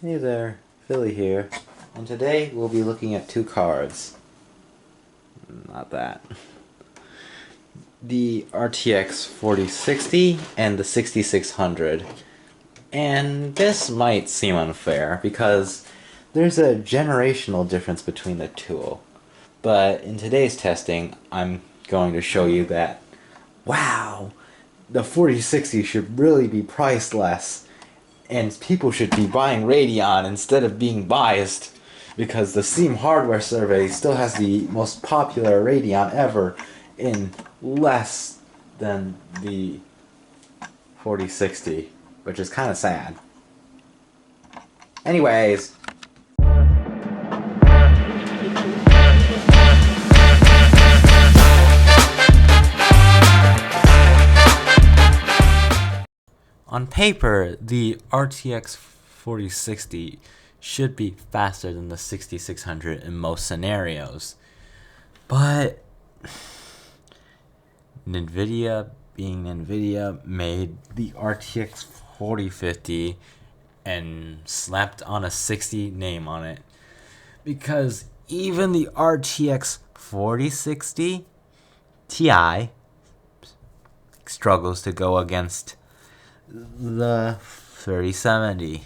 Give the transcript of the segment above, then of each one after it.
Hey there, Philly here, and today we'll be looking at two cards. Not that. The RTX 4060 and the 6600. And this might seem unfair because there's a generational difference between the two. But in today's testing, I'm going to show you that, wow, the 4060 should really be priced less. And people should be buying Radeon instead of being biased, because the Steam hardware survey still has the most popular Radeon ever in less than the 4060, which is kind of sad. Anyways, on paper, the RTX 4060 should be faster than the 6600 in most scenarios. But NVIDIA, being NVIDIA, made the RTX 4050 and slapped on a 60 name on it. Because even the RTX 4060 Ti struggles to go against the 3070.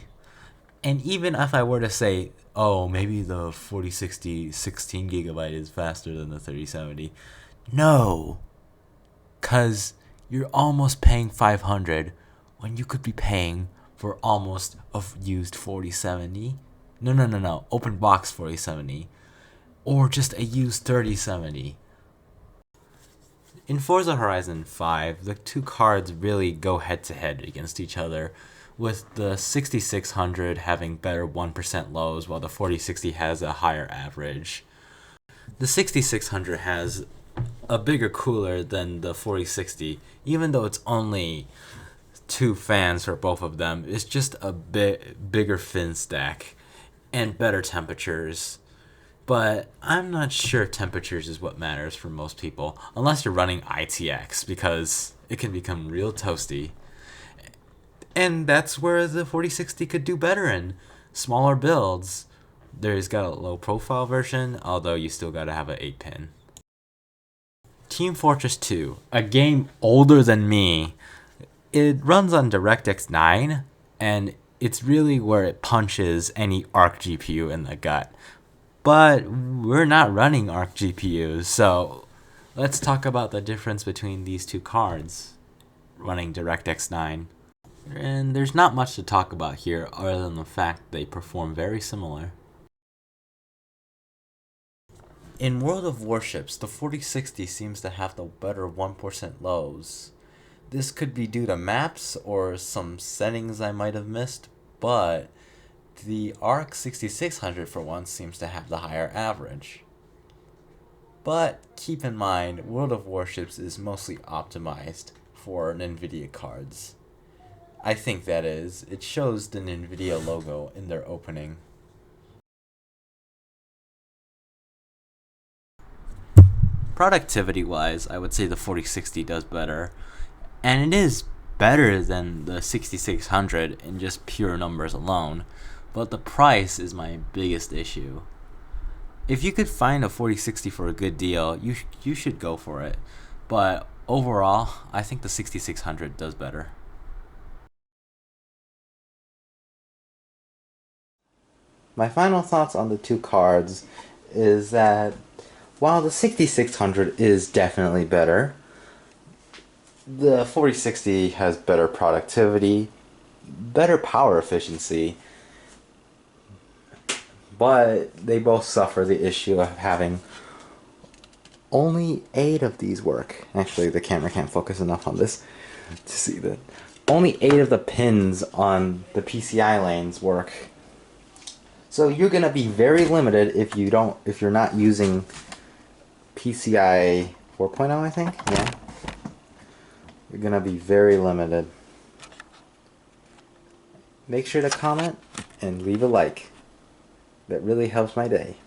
And even if I were to say, oh, maybe the 4060 16GB is faster than the 3070, no, because you're almost paying $500 when you could be paying for almost a used 4070. No, open box 4070, or just a used 3070. In Forza Horizon 5, the two cards really go head-to-head against each other, with the 6600 having better 1% lows while the 4060 has a higher average. The 6600 has a bigger cooler than the 4060, even though it's only 2 fans for both of them. It's just a bit bigger fin stack and better temperatures. But I'm not sure temperatures is what matters for most people, unless you're running RTX, because it can become real toasty. And that's where the 4060 could do better in smaller builds. There's got a low profile version, although you still gotta have an 8-pin. Team Fortress 2, a game older than me. It runs on DirectX 9, and it's really where it punches any ARC GPU in the gut. But we're not running ARC GPUs, so let's talk about the difference between these two cards running DirectX 9. And there's not much to talk about here other than the fact they perform very similar. In World of Warships, the 4060 seems to have the better 1% lows. This could be due to maps or some settings I might have missed, but the ARC 6600 for one seems to have the higher average. But keep in mind, World of Warships is mostly optimized for NVIDIA cards. I think that is. It shows the NVIDIA logo in their opening. Productivity-wise, I would say the 4060 does better. And it is better than the 6600 in just pure numbers alone. But the price is my biggest issue. If you could find a 4060 for a good deal, you should go for it. But overall, I think the 6600 does better. My final thoughts on the two cards is that while the 6600 is definitely better, the 4060 has better productivity, better power efficiency, but they both suffer the issue of having only 8 of these work. Actually, the camera can't focus enough on this to see that. Only 8 of the pins on the PCI lanes work. So you're gonna be very limited if you're not using PCI 4.0, I think. Yeah. You're gonna be very limited. Make sure to comment and leave a like. That really helps my day.